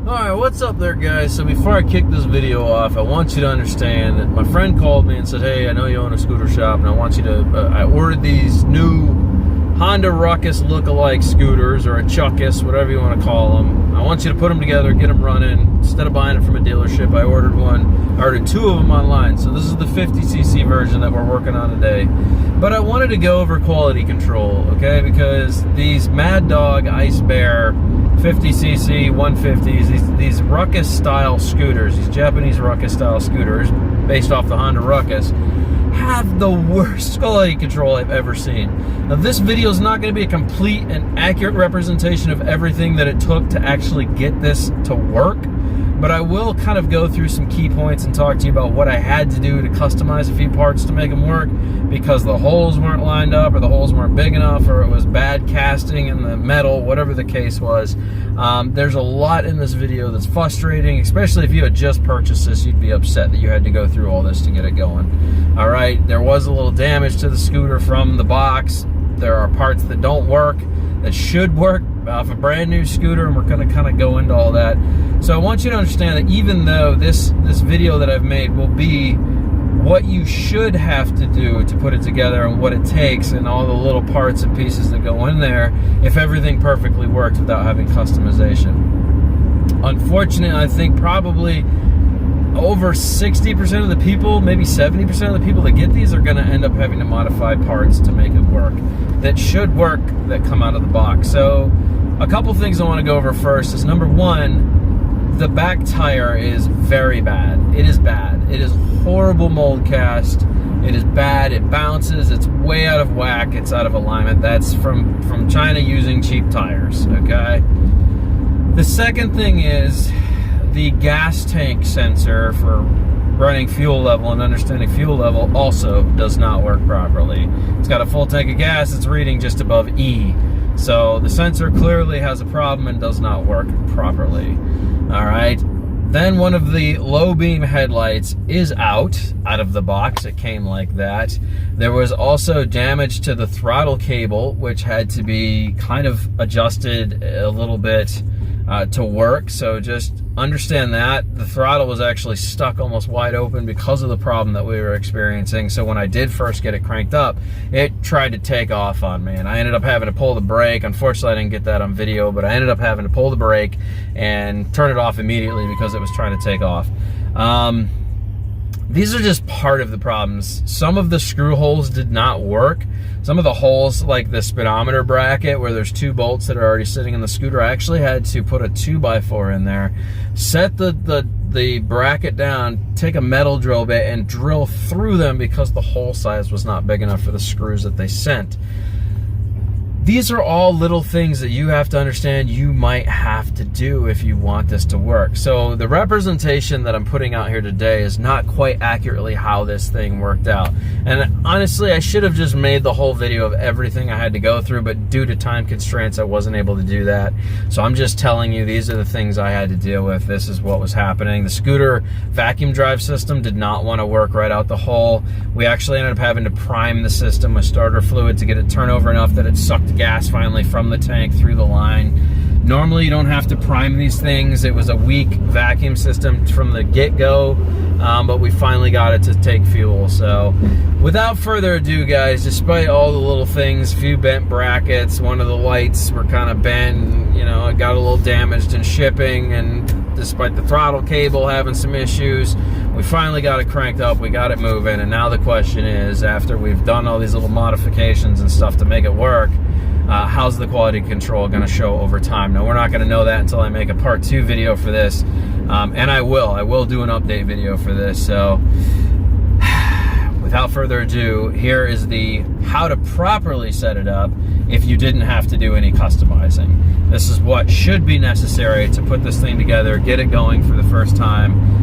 Alright, what's up there, guys? So before I kick this video off, I want you to understand that my friend called me and said, hey, I know you own a scooter shop, and I want you to, I ordered these new Honda Ruckus look-alike scooters, or a Chuckus, whatever you want to call them. I want you to put them together, get them running. Instead of buying it from a dealership, I ordered two of them online. So this is the 50cc version that we're working on today. But I wanted to go over quality control, okay? Because these Maddog IceBear 50cc 150s, these Ruckus-style scooters, these Japanese Ruckus-style scooters, based off the Honda Ruckus, have the worst quality control I've ever seen. Now, this video is not going to be a complete and accurate representation of everything that it took to actually get this to work, but I will kind of go through some key points and talk to you about what I had to do to customize a few parts to make them work, because the holes weren't lined up, or the holes weren't big enough, or it was bad casting in the metal, whatever the case was. There's a lot in this video that's frustrating, especially if you had just purchased this. You'd be upset that you had to go through all this to get it going. All right, there was a little damage to the scooter from the box. There are parts that don't work that should work off a brand new scooter, and we're going to kind of go into all that. So I want you to understand that even though this video that I've made will be what you should have to do to put it together, and what it takes, and all the little parts and pieces that go in there, if everything perfectly works without having customization. Unfortunately, I think probably over 60% of the people, maybe 70% of the people that get these are going to end up having to modify parts to make it work that should work, that come out of the box. So a couple things I want to go over first is, number one, the back tire is very bad. It is bad. It is horrible mold cast. It is bad. It bounces. It's way out of whack. It's out of alignment. That's from China using cheap tires, okay? The second thing is the gas tank sensor for running fuel level and understanding fuel level also does not work properly. It's got a full tank of gas. It's reading just above E. So the sensor clearly has a problem and does not work properly. All right. Then one of the low beam headlights is out of the box. It came like that. There was also damage to the throttle cable, which had to be kind of adjusted a little bit to work. So just understand that the throttle was actually stuck almost wide open because of the problem that we were experiencing. So when I did first get it cranked up, it tried to take off on me, and I ended up having to pull the brake. Unfortunately, I didn't get that on video, but I ended up having to pull the brake and turn it off immediately because it was trying to take off. These are just part of the problems. Some of the screw holes did not work. Some of the holes, like the speedometer bracket, where there's two bolts that are already sitting in the scooter, I actually had to put a 2x4 in there, set the bracket down, take a metal drill bit, and drill through them because the hole size was not big enough for the screws that they sent. These are all little things that you have to understand you might have to do if you want this to work. So the representation that I'm putting out here today is not quite accurately how this thing worked out. And honestly, I should have just made the whole video of everything I had to go through, but due to time constraints, I wasn't able to do that. So I'm just telling you, these are the things I had to deal with. This is what was happening. The scooter vacuum drive system did not want to work right out the hole. We actually ended up having to prime the system with starter fluid to get it turn over enough that it sucked gas finally from the tank through the line. Normally you don't have to prime these things. It was a weak vacuum system from the get-go, but we finally got it to take fuel. So without further ado, guys, despite all the little things, few bent brackets, one of the lights were kind of bent, you know, it got a little damaged in shipping, and despite the throttle cable having some issues, we finally got it cranked up, we got it moving, and now the question is, after we've done all these little modifications and stuff to make it work, how's the quality control going to show over time? Now, we're not going to know that until I make a part 2 video for this, and I will do an update video for this. So without further ado, here is the how to properly set it up if you didn't have to do any customizing. This is what should be necessary to put this thing together, get it going for the first time,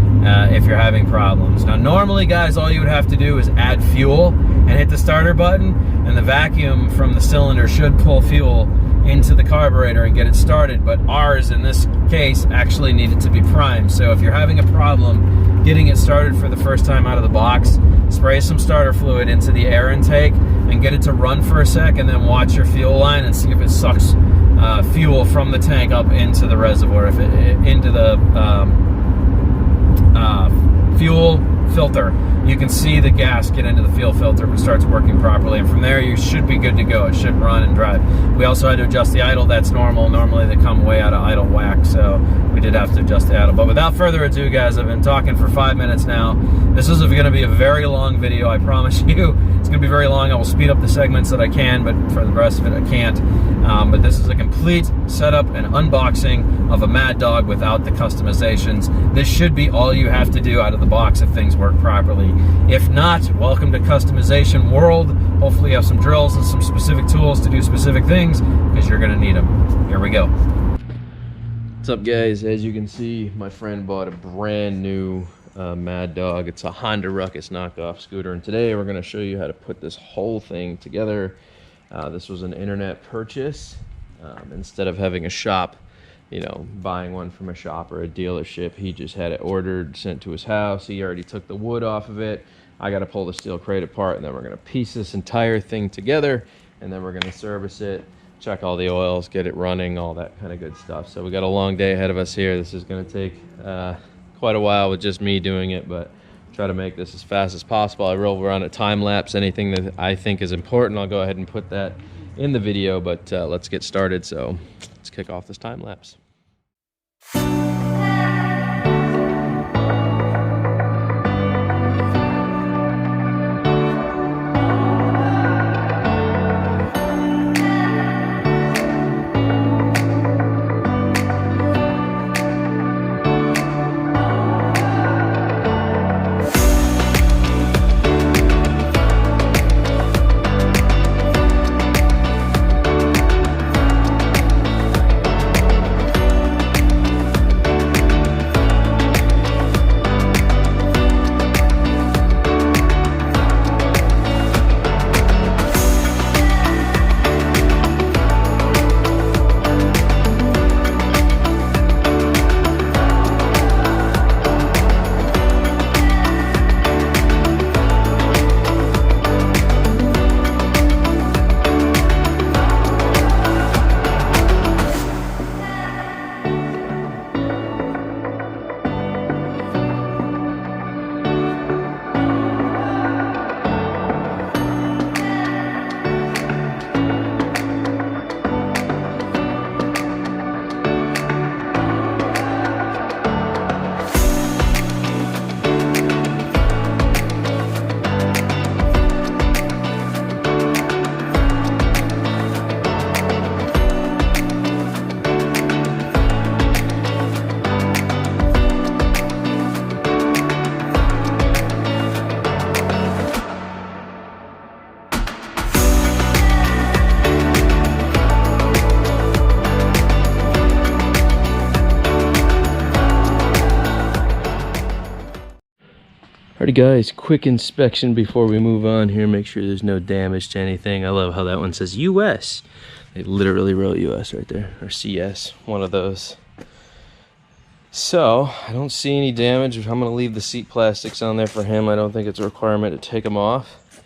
if you're having problems. Now, normally, guys, all you would have to do is add fuel and hit the starter button, and the vacuum from the cylinder should pull fuel into the carburetor and get it started. But ours, in this case, actually needed to be primed. So if you're having a problem getting it started for the first time out of the box, spray some starter fluid into the air intake and get it to run for a sec, and then watch your fuel line and see if it sucks fuel from the tank up into the reservoir, if it into the fuel filter. You can see the gas get into the fuel filter if it starts working properly, and from there you should be good to go. It should run and drive. We also had to adjust the idle. That's normal. Normally they come way out of idle whack, so we did have to adjust the idle. But without further ado, guys, I've been talking for 5 minutes now. This is going to be a very long video, I promise you. It's going to be very long. I will speed up the segments that I can, but for the rest of it I can't. But this is a complete setup and unboxing of a Maddog without the customizations. This should be all you have to do out of the box if things work properly. If not, welcome to customization world. Hopefully you have some drills and some specific tools to do specific things, because you're going to need them. Here we go. What's up, guys? As you can see, my friend bought a brand new Maddog. It's a Honda Ruckus knockoff scooter, and today we're going to show you how to put this whole thing together. This was an internet purchase. Instead of having a shop, you know, buying one from a shop or a dealership, he just had it ordered, sent to his house. He already took the wood off of it. I got to pull the steel crate apart, and then we're going to piece this entire thing together, and then we're going to service it, check all the oils, get it running, all that kind of good stuff. So we got a long day ahead of us here. This is going to take quite a while with just me doing it, but try to make this as fast as possible. I will run a time lapse. Anything that I think is important, I'll go ahead and put that in the video, but let's get started. So let's kick off this time lapse. Alrighty guys, quick inspection before we move on here. Make sure there's no damage to anything. I love how that one says US. They literally wrote US right there, or CS, one of those. So, I don't see any damage. I'm going to leave the seat plastics on there for him. I don't think it's a requirement to take them off.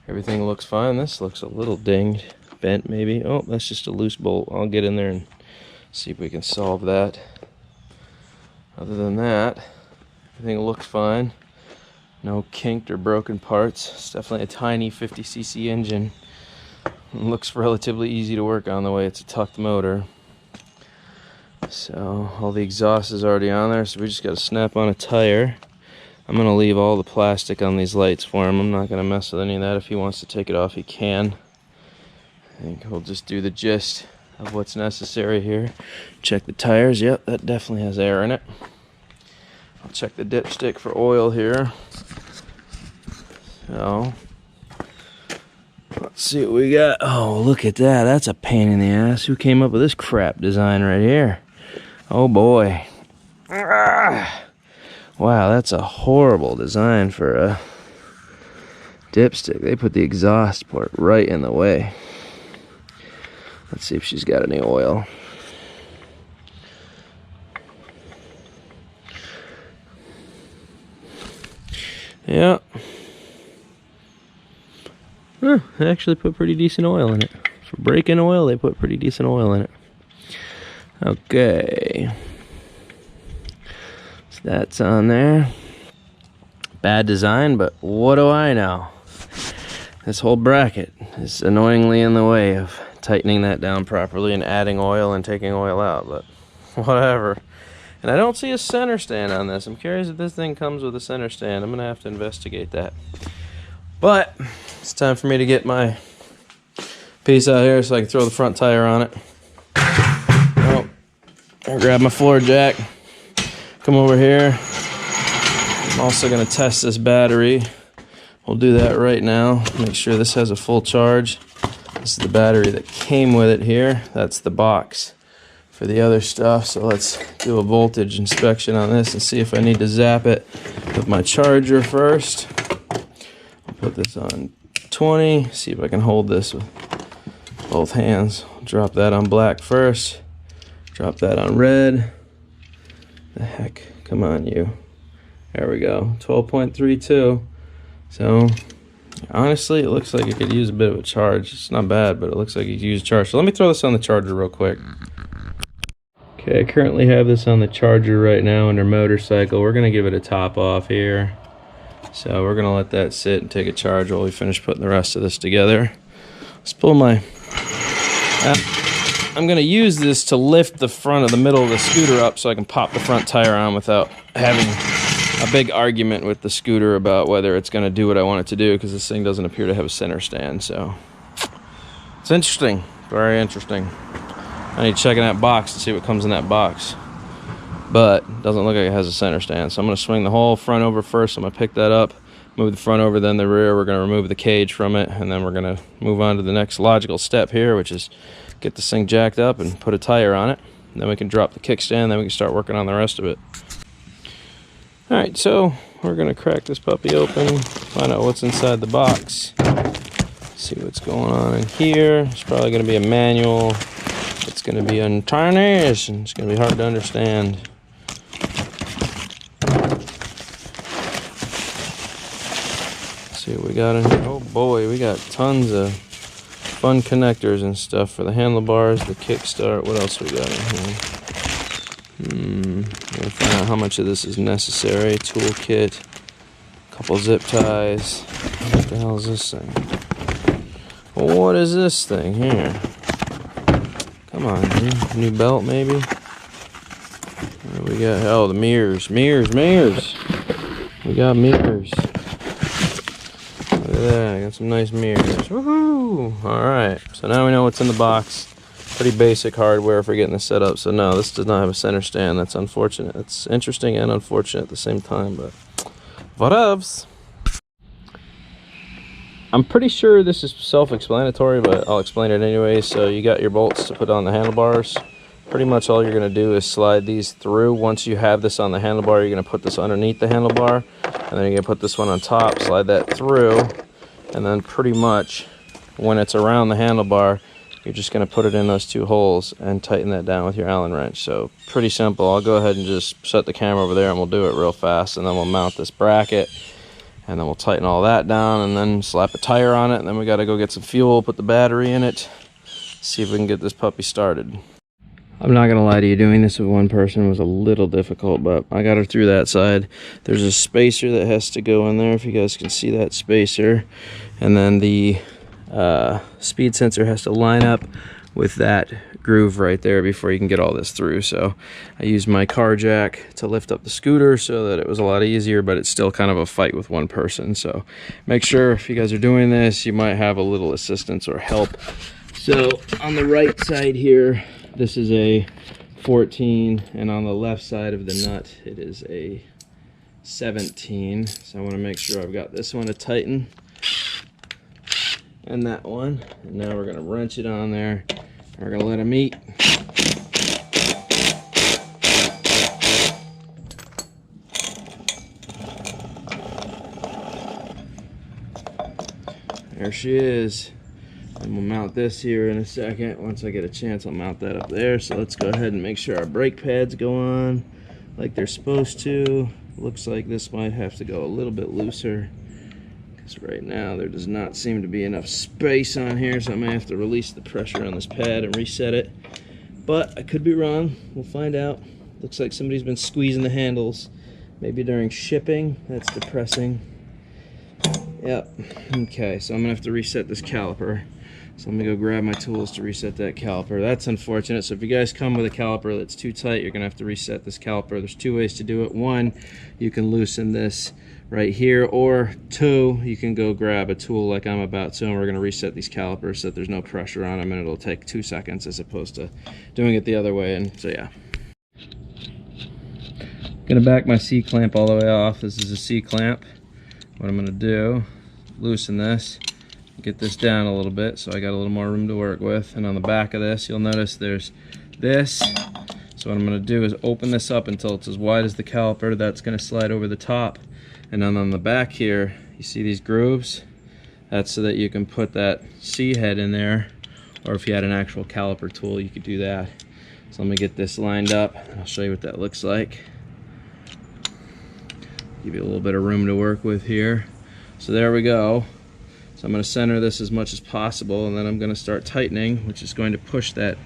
Everything looks fine. This looks a little dinged, bent maybe. Oh, that's just a loose bolt. I'll get in there and see if we can solve that. Other than that, everything looks fine. No kinked or broken parts. It's definitely a tiny 50cc engine. It looks relatively easy to work on the way it's a tucked motor. So all the exhaust is already on there, so we just got to snap on a tire. I'm going to leave all the plastic on these lights for him. I'm not going to mess with any of that. If he wants to take it off, he can. I think we'll just do the gist of what's necessary here. Check the tires. Yep, that definitely has air in it. I'll check the dipstick for oil here. So, let's see what we got. Oh, look at that. That's a pain in the ass. Who came up with this crap design right here? Oh boy. Ah. Wow, that's a horrible design for a dipstick. They put the exhaust port right in the way. Let's see if she's got any oil. Yeah. Huh, they actually put pretty decent oil in it. For break-in oil, they put pretty decent oil in it. Okay. So that's on there. Bad design, but what do I know? This whole bracket is annoyingly in the way of tightening that down properly and adding oil and taking oil out, but whatever. And I don't see a center stand on this. I'm curious if this thing comes with a center stand. I'm gonna have to investigate that. But it's time for me to get my piece out here so I can throw the front tire on it. Oh, I'll grab my floor jack, come over here. I'm also gonna test this battery. We'll do that right now. Make sure this has a full charge. This is the battery that came with it here. That's the box for the other stuff. So let's do a voltage inspection on this and see if I need to zap it with my charger first. I'll put this on 20, see if I can hold this with both hands. Drop that on black first. Drop that on red. The heck, come on you. There we go, 12.32. So honestly, it looks like it could use a bit of a charge. It's not bad, but it looks like it could use a charge. So let me throw this on the charger real quick. Okay, I currently have this on the charger right now under motorcycle. We're gonna give it a top off here. So we're gonna let that sit and take a charge while we finish putting the rest of this together. Let's pull my... I'm gonna use this to lift the front of the middle of the scooter up so I can pop the front tire on without having a big argument with the scooter about whether it's going to do what I want it to do, because this thing doesn't appear to have a center stand. So it's interesting, very interesting. I need to check in that box to see what comes in that box, but it doesn't look like it has a center stand. So I'm going to swing the whole front over first. I'm going to pick that up, move the front over, then the rear. We're going to remove the cage from it, and then we're going to move on to the next logical step here, which is get this thing jacked up and put a tire on it. And then we can drop the kickstand, then we can start working on the rest of it. Alright, so we're going to crack this puppy open, find out what's inside the box, see what's going on in here. It's probably going to be a manual. It's going to be untarnished, and it's going to be hard to understand. Let's see what we got in here. Oh boy, we got tons of fun connectors and stuff for the handlebars, the kickstart. What else we got in here? Gotta find out how much of this is necessary. Toolkit, a couple zip ties. What the hell is this thing? Well, what is this thing here? Come on, dude. New belt maybe? What do we got? Oh, the mirrors. Mirrors. We got mirrors. Look at that. I got some nice mirrors. Woohoo! Alright, so now we know what's in the box. Pretty basic hardware for getting this set up. So no, this does not have a center stand. That's unfortunate. It's interesting and unfortunate at the same time, but whatevs. I'm pretty sure this is self-explanatory, but I'll explain it anyway. So you got your bolts to put on the handlebars. Pretty much all you're going to do is slide these through. Once you have this on the handlebar, you're going to put this underneath the handlebar, and then you're going to put this one on top, slide that through, and then pretty much when it's around the handlebar, you're just going to put it in those two holes and tighten that down with your Allen wrench. So pretty simple. I'll go ahead and just set the camera over there and we'll do it real fast, and then we'll mount this bracket, and then we'll tighten all that down, and then slap a tire on it, and then we got to go get some fuel, put the battery in it, see if we can get this puppy started. I'm not gonna lie to you, doing this with one person was a little difficult, but I got her through that side. There's a spacer that has to go in there, if you guys can see that spacer, and then the speed sensor has to line up with that groove right there before you can get all this through. So I used my car jack to lift up the scooter so that it was a lot easier, but it's still kind of a fight with one person. So make sure if you guys are doing this, you might have a little assistance or help. So on the right side here, this is a 14, and on the left side of the nut, it is a 17. So I want to make sure I've got this one to tighten, and that one. And now we're going to wrench it on there. We're going to let them meet. There she is. And we'll mount this here in a second. Once I get a chance, I'll mount that up there. So let's go ahead and make sure our brake pads go on like they're supposed to. Looks like this might have to go a little bit looser, because right now there does not seem to be enough space on here, so I may have to release the pressure on this pad and reset it. But I could be wrong. We'll find out. Looks like somebody's been squeezing the handles, maybe during shipping. That's depressing. Yep. Okay, so I'm gonna have to reset this caliper. So let me go grab my tools to reset that caliper. That's unfortunate. So if you guys come with a caliper that's too tight, you're gonna have to reset this caliper. There's two ways to do it. One, you can loosen this right here, or two, you can go grab a tool like I'm about to, and we're gonna reset these calipers so that there's no pressure on them, and it'll take 2 seconds as opposed to doing it the other way. And so yeah. Gonna back my C-clamp all the way off. This is a C-clamp. What I'm gonna do, loosen this, get this down a little bit so I got a little more room to work with. And on the back of this, you'll notice there's this. So what I'm gonna do is open this up until it's as wide as the caliper. That's gonna slide over the top. And then on the back here, you see these grooves? That's so that you can put that C head in there, or if you had an actual caliper tool, you could do that. So let me get this lined up, and I'll show you what that looks like. Give you a little bit of room to work with here. So there we go. So I'm going to center this as much as possible, and then I'm going to start tightening, which is going to push that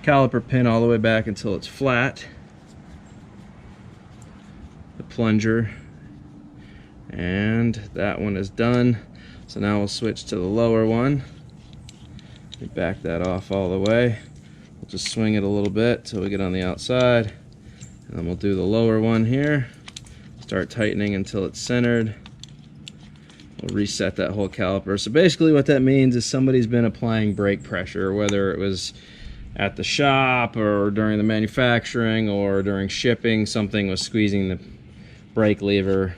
caliper pin all the way back until it's flat. The plunger. And that one is done. So now we'll switch to the lower one. We back that off all the way. We'll just swing it a little bit till we get on the outside. And then we'll do the lower one here. Start tightening until it's centered. We'll reset that whole caliper. So basically what that means is somebody's been applying brake pressure, whether it was at the shop or during the manufacturing or during shipping. Something was squeezing the brake lever,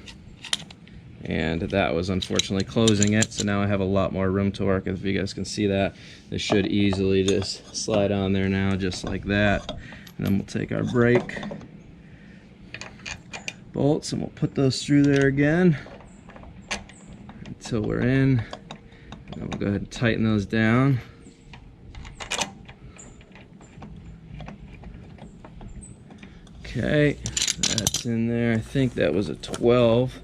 and that was unfortunately closing it. So now I have a lot more room to work with. If you guys can see that, this should easily just slide on there now, just like that. And then we'll take our brake bolts and we'll put those through there again until we're in. And then we'll go ahead and tighten those down. Okay, that's in there. I think that was a 12.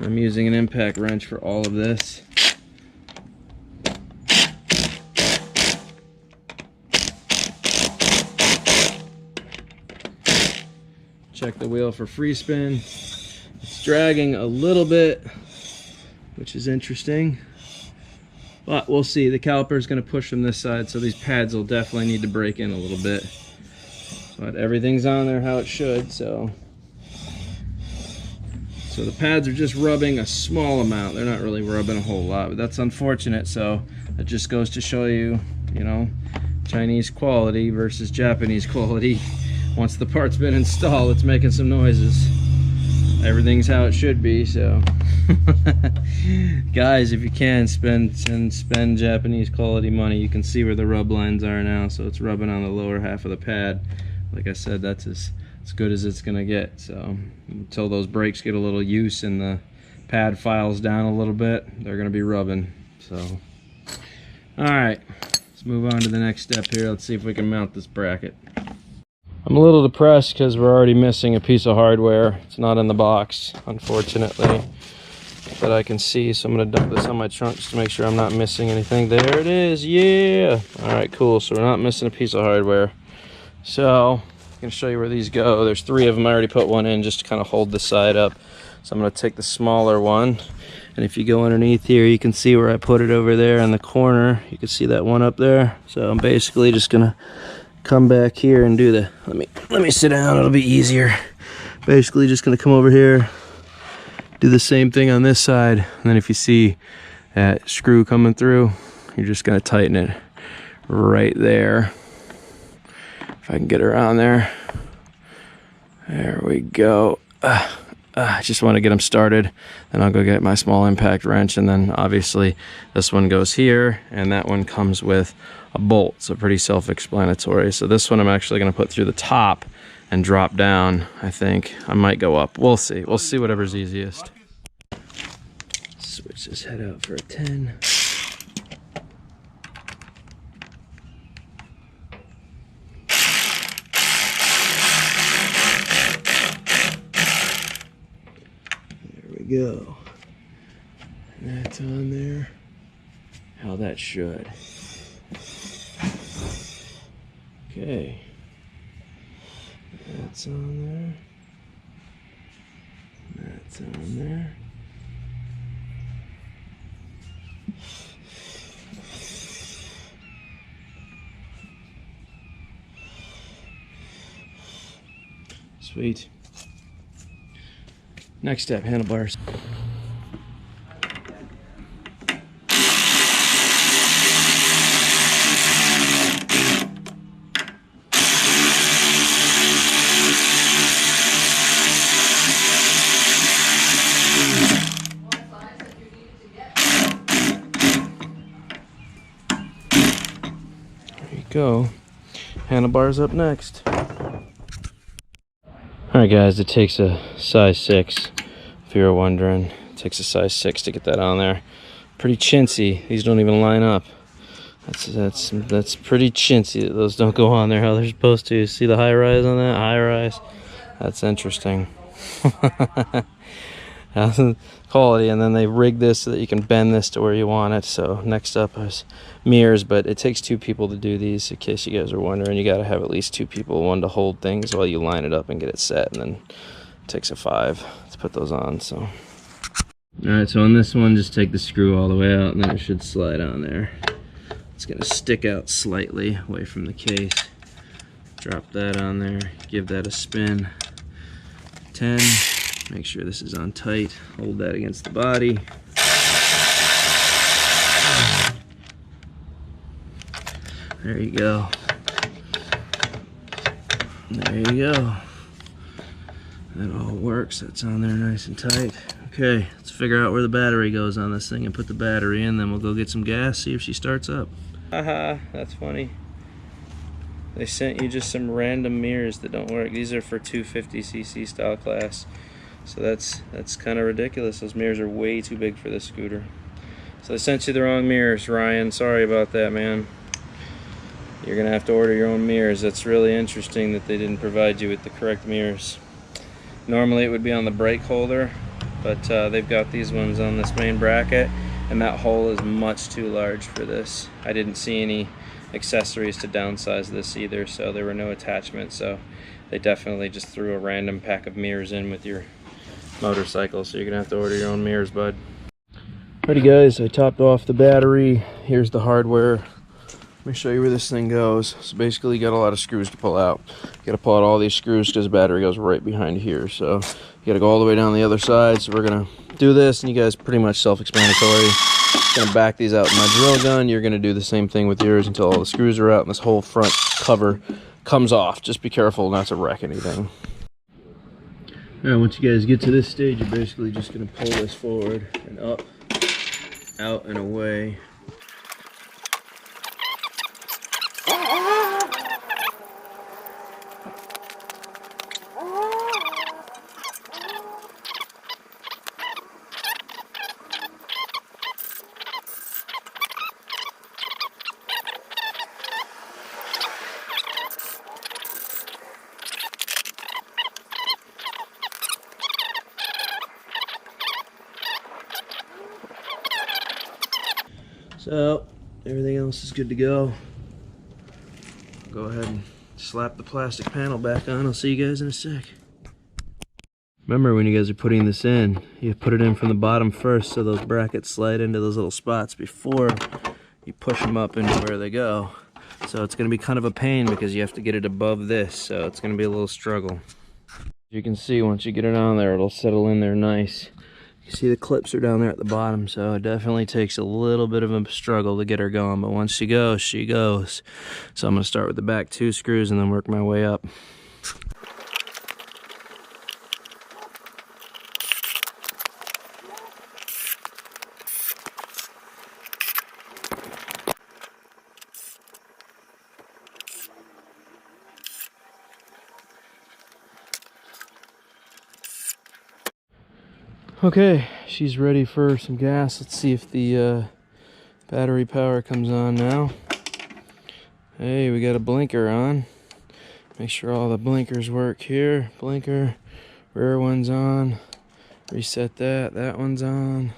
I'm using an impact wrench for all of this. Check the wheel for free spin. It's dragging a little bit, which is interesting, but we'll see. The caliper is going to push from this side, so these pads will definitely need to break in a little bit. But everything's on there how it should, so the pads are just rubbing a small amount. They're not really rubbing a whole lot, but that's unfortunate. So that just goes to show you, you know, Chinese quality versus Japanese quality. Once the part's been installed, it's making some noises. Everything's how it should be, so guys, if you can spend Japanese quality money. You can see where the rub lines are now, so it's rubbing on the lower half of the pad. Like I said, that's as good as it's gonna get. So until those brakes get a little use and the pad files down a little bit, they're gonna be rubbing. So all right, let's move on to the next step here. Let's see if we can mount this bracket. I'm a little depressed because we're already missing a piece of hardware. It's not in the box, unfortunately, that I can see. So I'm gonna dump this on my trunk just to make sure I'm not missing anything. There it is, yeah. All right, cool, so we're not missing a piece of hardware. So I'm gonna show you where these go. There's 3 of them. I already put one in just to kind of hold the side up. So I'm gonna take the smaller one. And if you go underneath here, you can see where I put it over there in the corner. You can see that one up there. So I'm basically just gonna come back here and do the, let me sit down, it'll be easier. Basically just gonna come over here, do the same thing on this side, and then if you see that screw coming through, you're just gonna tighten it right there. If I can get around there. There we go. I just want to get them started, then I'll go get my small impact wrench, and then obviously this one goes here and that one comes with a bolt, so pretty self-explanatory. So this one I'm actually going to put through the top and drop down. I think I might go up. We'll see whatever's easiest. Switch this head out for a 10. Go. That's on there. How that should. Okay. That's on there. That's on there. Sweet. Next step, handlebars. Go. Handlebars up next. Alright guys, it takes a size 6. If you were wondering, it takes a size 6 to get that on there. Pretty chintzy. These don't even line up. That's pretty chintzy that those don't go on there how they're supposed to. See the high rise on that? High rise. That's interesting. Quality, and then they rig this so that you can bend this to where you want it. So next up is mirrors, but it takes 2 people to do these, in case you guys are wondering. You got to have at least 2 people, one to hold things while you line it up and get it set, and then it takes a 5 to put those on. So all right, so on this one, just take the screw all the way out and then it should slide on there. It's going to stick out slightly away from the case. Drop that on there, give that a spin. 10. Make sure this is on tight. Hold that against the body. There you go. There you go. That all works. That's on there nice and tight. Okay, let's figure out where the battery goes on this thing and put the battery in. Then we'll go get some gas, see if she starts up. Haha, that's funny. They sent you just some random mirrors that don't work. These are for 250cc style class. So that's kind of ridiculous. Those mirrors are way too big for this scooter. So they sent you the wrong mirrors, Ryan. Sorry about that, man. You're gonna have to order your own mirrors. That's really interesting that they didn't provide you with the correct mirrors. Normally it would be on the brake holder, but they've got these ones on this main bracket, and that hole is much too large for this. I didn't see any accessories to downsize this either, so there were no attachments. So they definitely just threw a random pack of mirrors in with your motorcycle, so you're gonna have to order your own mirrors, bud. Alrighty guys, I topped off the battery. Here's the hardware. Let me show you where this thing goes. So basically you got a lot of screws to pull out. You gotta pull out all these screws because the battery goes right behind here. So you gotta go all the way down the other side. So we're gonna do this, and you guys pretty much self-explanatory. Gonna back these out with my drill gun. You're gonna do the same thing with yours until all the screws are out and this whole front cover comes off. Just be careful not to wreck anything. Alright, once you guys get to this stage, you're basically just going to pull this forward and up, out and away. So everything else is good to go. Go ahead and slap the plastic panel back on. I'll see you guys in a sec. Remember, when you guys are putting this in, you put it in from the bottom first so those brackets slide into those little spots before you push them up into where they go. So it's going to be kind of a pain because you have to get it above this, so it's going to be a little struggle. You can see once you get it on there, it'll settle in there nice. You see the clips are down there at the bottom, so it definitely takes a little bit of a struggle to get her going, but once she goes, she goes. So I'm going to start with the back 2 screws and then work my way up. Okay, she's ready for some gas. Let's see if the battery power comes on now. Hey, we got a blinker on. Make sure all the blinkers work here. Blinker, rear one's on. Reset that, that one's on.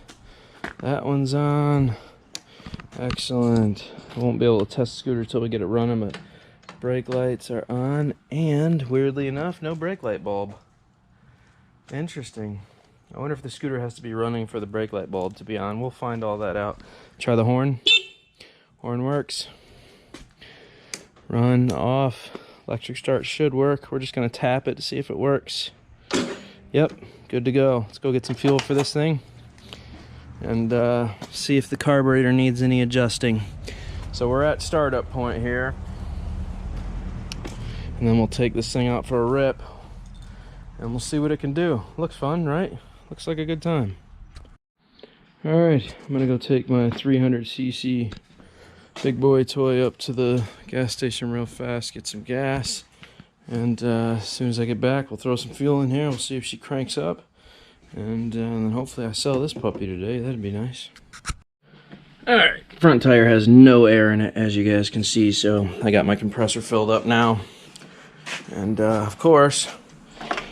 That one's on. Excellent. I won't be able to test the scooter until we get it running, but brake lights are on, and weirdly enough, no brake light bulb. Interesting. I wonder if the scooter has to be running for the brake light bulb to be on. We'll find all that out. Try the horn. Horn works. Run, off. Electric start should work. We're just going to tap it to see if it works. Yep, good to go. Let's go get some fuel for this thing and see if the carburetor needs any adjusting. So we're at startup point here, and then we'll take this thing out for a rip and we'll see what it can do. Looks fun, right? Looks like a good time. All right, I'm gonna go take my 300cc big boy toy up to the gas station real fast, get some gas, and as soon as I get back, we'll throw some fuel in here. We'll see if she cranks up, and then hopefully I sell this puppy today. That'd be nice. All right, front tire has no air in it, as you guys can see, so I got my compressor filled up now, and of course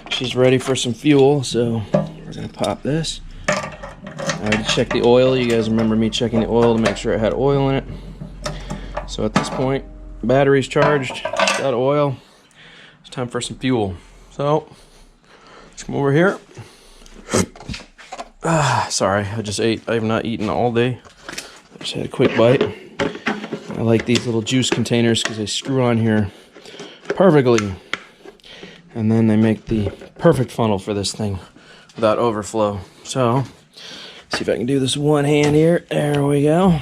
she's ready for some fuel, so we're gonna pop this. I already checked the oil. You guys remember me checking the oil to make sure it had oil in it. So at this point, battery's charged, got oil. It's time for some fuel. So let's come over here. Sorry, I just ate. I have not eaten all day. I just had a quick bite. I like these little juice containers because they screw on here perfectly. And then they make the perfect funnel for this thing without overflow. So, see if I can do this with one hand here. There we go.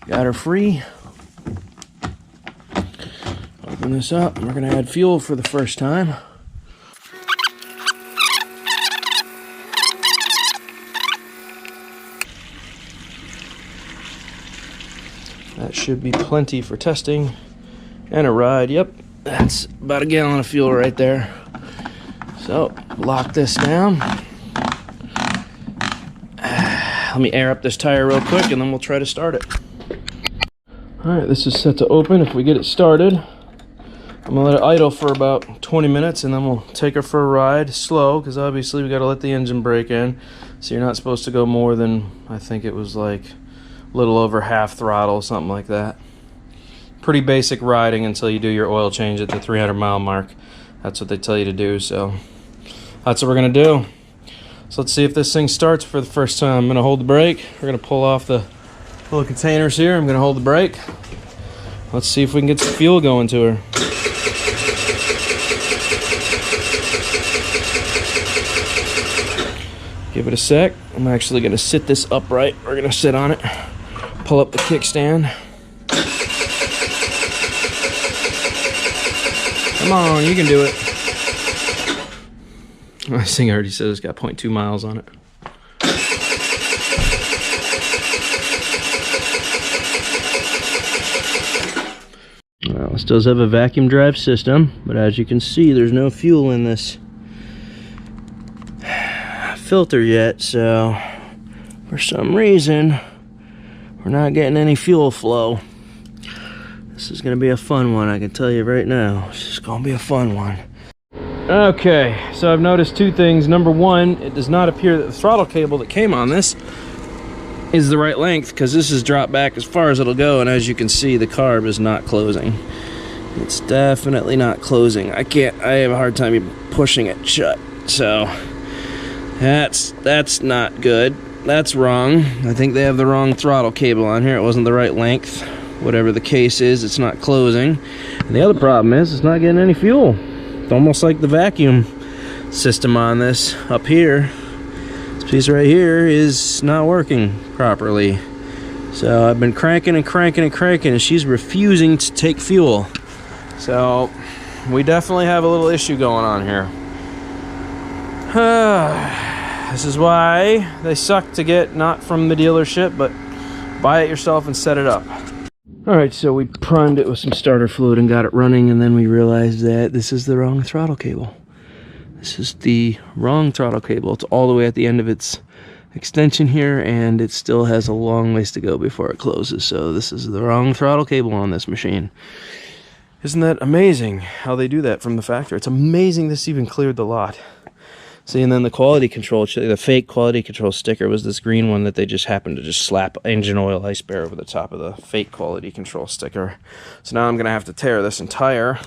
Got her free. Open this up. We're going to add fuel for the first time. That should be plenty for testing and a ride. Yep, that's about a gallon of fuel right there. So, lock this down. Let me air up this tire real quick and then we'll try to start it. Alright, this is set to open. If we get it started, I'm going to let it idle for about 20 minutes and then we'll take her for a ride. Slow, because obviously we got to let the engine brake in. So you're not supposed to go more than, I think it was like a little over half throttle, something like that. Pretty basic riding until you do your oil change at the 300-mile mark. That's what they tell you to do, so that's what we're going to do. So let's see if this thing starts for the first time. I'm going to hold the brake. We're going to pull off the little containers here. I'm going to hold the brake. Let's see if we can get some fuel going to her. Give it a sec. I'm actually going to sit this upright. We're going to sit on it. Pull up the kickstand. Come on, you can do it. This thing already says it's got 0.2 miles on it. Well, this does have a vacuum drive system, but as you can see, there's no fuel in this filter yet, so for some reason, we're not getting any fuel flow. This is going to be a fun one, I can tell you right now. This is going to be a fun one. Okay, so I've noticed two things. Number one, it does not appear that the throttle cable that came on this is the right length, because this is dropped back as far as it'll go, and as you can see, the carb is not closing. It's definitely not closing. I have a hard time even pushing it shut, so that's not good. That's wrong. I think they have the wrong throttle cable on here. It wasn't the right length. Whatever the case is, it's not closing. And the other problem is it's not getting any fuel. It's almost like the vacuum system on this up here. This piece right here is not working properly. So I've been cranking and cranking and cranking, and she's refusing to take fuel. So we definitely have a little issue going on here. This is why they suck to get, not from the dealership, but buy it yourself and set it up. Alright, so we primed it with some starter fluid and got it running, and then we realized that this is the wrong throttle cable. This is the wrong throttle cable. It's all the way at the end of its extension here, and it still has a long ways to go before it closes. So this is the wrong throttle cable on this machine. Isn't that amazing how they do that from the factory? It's amazing this even cleared the lot. See, and then the quality control, the fake quality control sticker was this green one that they just happened to just slap engine oil IceBear over the top of the fake quality control sticker. So now I'm going to have to tear this entire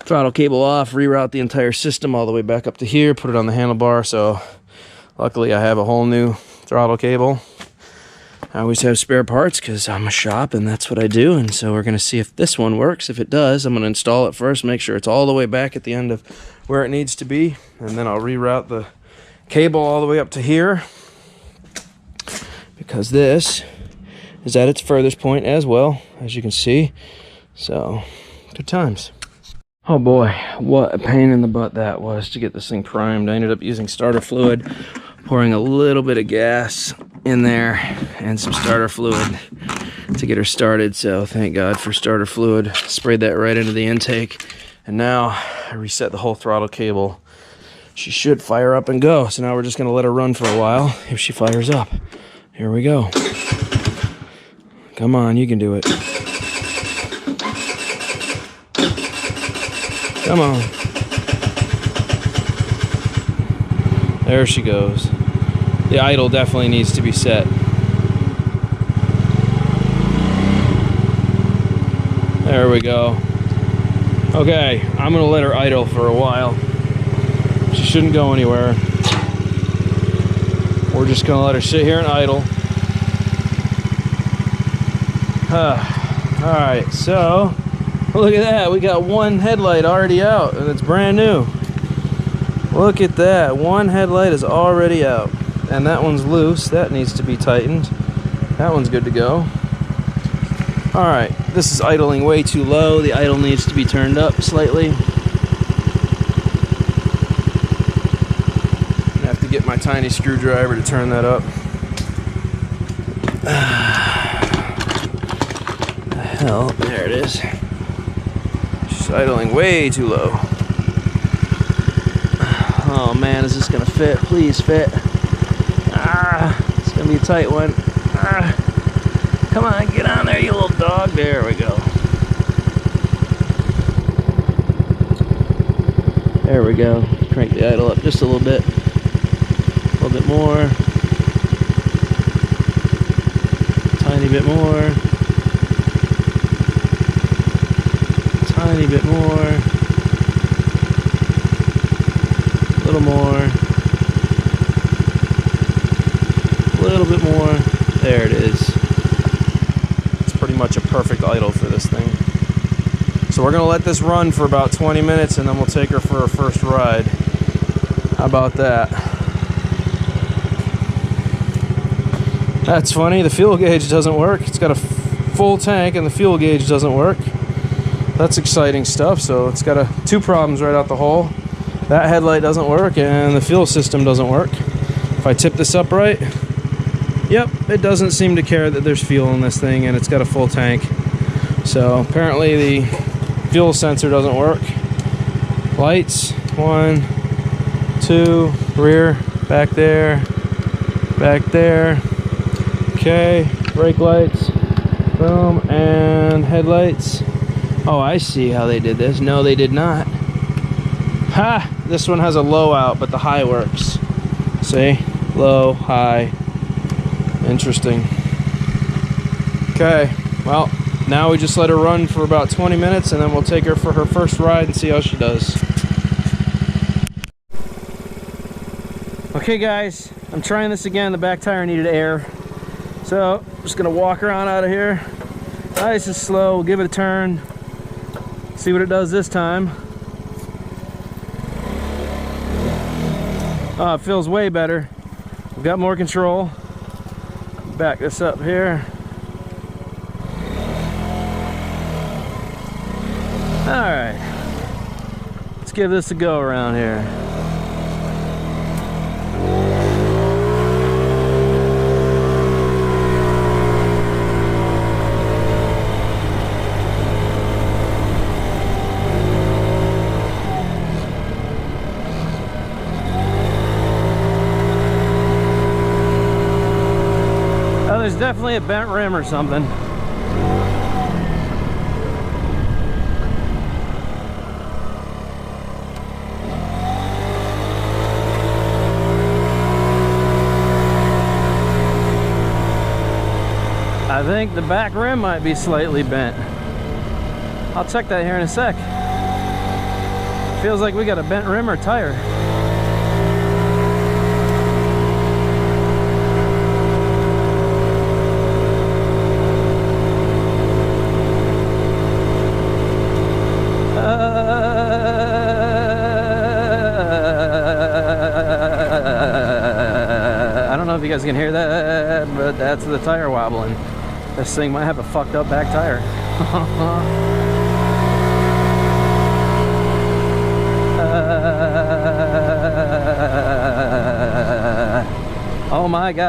throttle cable off, reroute the entire system all the way back up to here, put it on the handlebar. So luckily I have a whole new throttle cable. I always have spare parts because I'm a shop and that's what I do. And so we're going to see if this one works. If it does, I'm going to install it first, make sure it's all the way back at the end of where it needs to be. And then I'll reroute the cable all the way up to here, because this is at its furthest point as well, as you can see. So, good times. Oh boy, what a pain in the butt that was to get this thing primed. I ended up using starter fluid, pouring a little bit of gas in there and some starter fluid to get her started. So thank God for starter fluid. Sprayed that right into the intake, and now I reset the whole throttle cable. She should fire up and go. So now we're just going to let her run for a while. If she fires up, here we go. Come on, you can do it. Come on. There she goes. The idle definitely needs to be set. There we go. Okay, I'm gonna let her idle for a while. She shouldn't go anywhere. We're just gonna let her sit here and idle. Alright, so look at that. We got one headlight already out and it's brand new. Look at that. One headlight is already out. And that one's loose. That needs to be tightened. That one's good to go. Alright, this is idling way too low. The idle needs to be turned up slightly. I have to get my tiny screwdriver to turn that up. The hell, there it is. She's idling way too low. Oh man, is this gonna fit? Please fit. It's gonna be a tight one. Come on, get on there, you little dog. There we go. There we go. Crank the idle up just a little bit. A little bit more. Tiny bit more. Tiny bit more. A little more. A little bit more. There it is. It's pretty much a perfect idle for this thing. So we're gonna let this run for about 20 minutes and then we'll take her for her first ride. How about that? That's funny, the fuel gauge doesn't work. It's got a full tank and the fuel gauge doesn't work. That's exciting stuff. So it's got two problems right out the hole. That headlight doesn't work and the fuel system doesn't work. If I tip this up right, yep, it doesn't seem to care that there's fuel in this thing and it's got a full tank. So apparently the fuel sensor doesn't work. Lights, 1, 2, rear, back there, okay, brake lights, boom, and headlights. Oh, I see how they did this. No, they did not. Ha! This one has a low out, but the high works. See? Low, high. Interesting. Okay, well, now we just let her run for about 20 minutes and then we'll take her for her first ride and see how she does. Okay guys, I'm trying this again. The back tire needed air. So, I'm just gonna walk her on out of here. Nice and slow, we'll give it a turn. See what it does this time. Oh, it feels way better. We've got more control. Back this up here. Alright, let's give this a go around here. Oh, there's definitely a bent rim or something. I think the back rim might be slightly bent. I'll check that here in a sec. Feels like we got a bent rim or tire. I don't know if you guys can hear that, but that's the tire wobbling. This thing might have a fucked up back tire. Oh my God.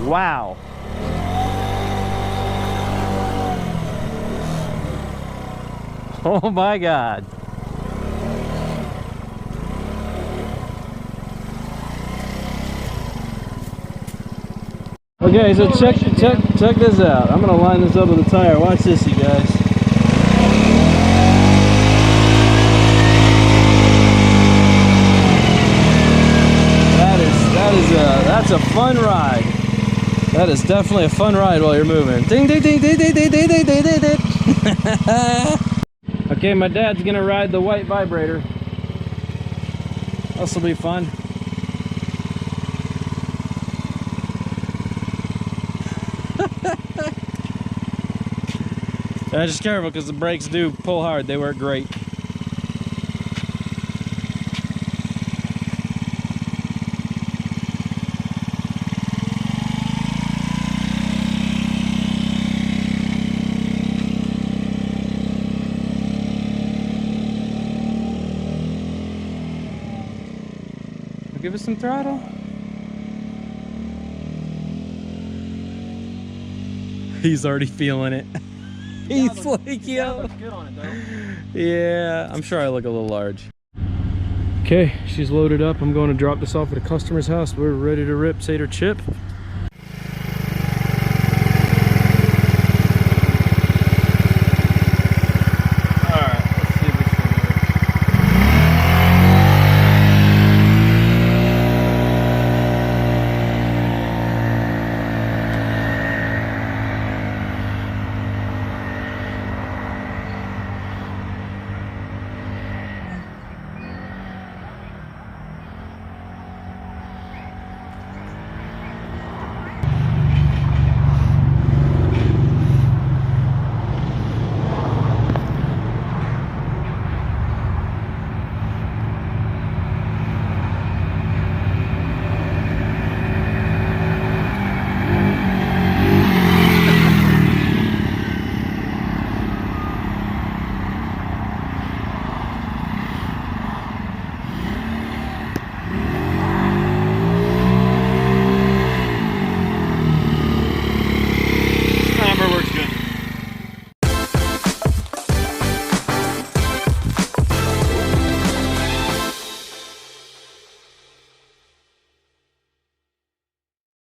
Wow. Oh my God. Okay, so check this out. I'm gonna line this up with a tire. Watch this, you guys. That's a fun ride. That is definitely a fun ride while you're moving. Ding ding ding ding ding ding ding ding ding ding ding. Okay, my dad's gonna ride the white vibrator. This'll be fun. Just careful because the brakes do pull hard. They work great. Give us some throttle. He's already feeling it. He's like, yo. Yeah, I'm sure I look a little large. Okay, she's loaded up. I'm going to drop this off at a customer's house. We're ready to rip. Seder chip.